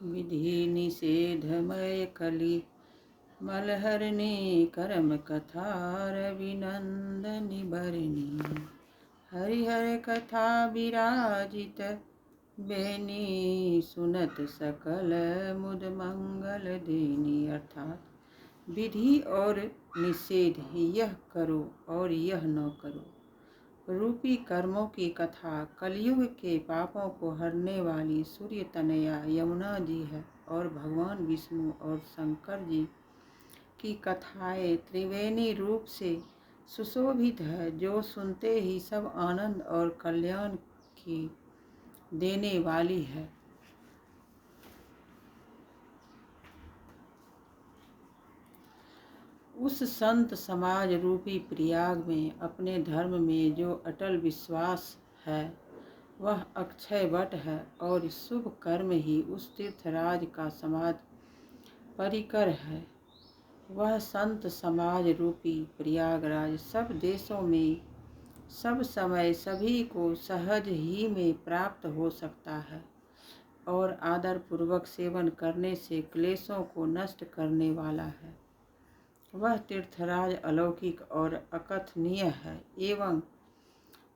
विधि निषेधमय कली मलहरणी कर्म कथा रविनंदनी भरणी हरिहर कथा विराजित बेनी सुनत सकल मुद मंगल देनी। अर्थात विधि और निषेध, यह करो और यह न करो रूपी कर्मों की कथा कलयुग के पापों को हरने वाली सूर्य तनया यमुना जी है और भगवान विष्णु और शंकर जी की कथाएं त्रिवेणी रूप से सुशोभित है, जो सुनते ही सब आनंद और कल्याण की देने वाली है। उस संत समाज रूपी प्रयाग में अपने धर्म में जो अटल विश्वास है वह अक्षय वट है और शुभ कर्म ही उस तीर्थराज का समाज परिकर है। वह संत समाज रूपी प्रयागराज सब देशों में सब समय सभी को सहज ही में प्राप्त हो सकता है और आदर पूर्वक सेवन करने से क्लेशों को नष्ट करने वाला है। वह तीर्थराज अलौकिक और अकथनीय है एवं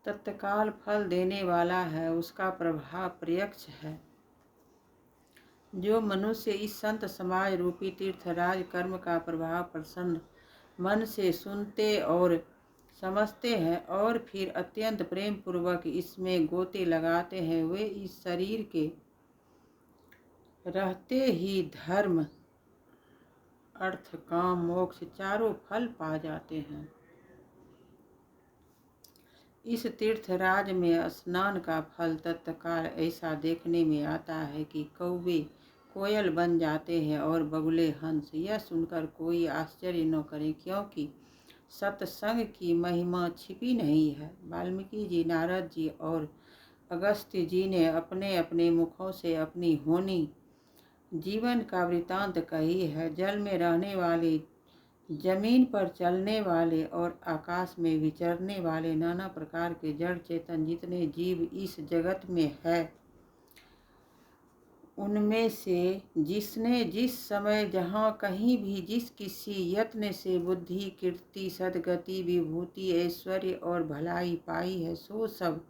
तत्काल फल देने वाला है। उसका प्रभाव प्रत्यक्ष है। जो मनुष्य इस संत समाज रूपी तीर्थराज कर्म का प्रभाव प्रसन्न मन से सुनते और समझते हैं और फिर अत्यंत प्रेम पूर्वक इसमें गोते लगाते हैं, वे इस शरीर के रहते ही धर्म अर्थ काम मोक्ष चारों फल पा जाते हैं। इस तीर्थराज में स्नान का फल तत्काल ऐसा देखने में आता है कि कौवे कोयल बन जाते हैं और बगुले हंस। यह सुनकर कोई आश्चर्य न करे, क्योंकि सत्संग की महिमा छिपी नहीं है। वाल्मीकि जी, नारद जी और अगस्त्य जी ने अपने अपने मुखों से अपनी होनी जीवन का वृतांत कही है। जल में रहने वाले, जमीन पर चलने वाले और आकाश में विचरने वाले नाना प्रकार के जड़ चेतन जितने जीव इस जगत में है, उनमें से जिसने जिस समय जहाँ कहीं भी जिस किसी यत्न से बुद्धि, कीर्ति, सद्गति, विभूति, ऐश्वर्य और भलाई पाई है, सो सब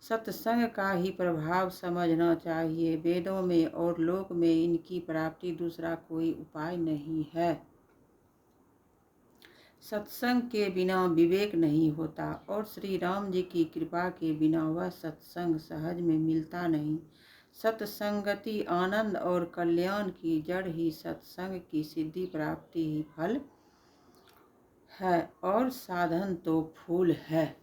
सत्संग का ही प्रभाव समझना चाहिए। वेदों में और लोक में इनकी प्राप्ति दूसरा कोई उपाय नहीं है। सत्संग के बिना विवेक नहीं होता और श्री राम जी की कृपा के बिना वह सत्संग सहज में मिलता नहीं। सत्संगति आनंद और कल्याण की जड़ ही सत्संग की सिद्धि प्राप्ति ही फल है और साधन तो फूल है।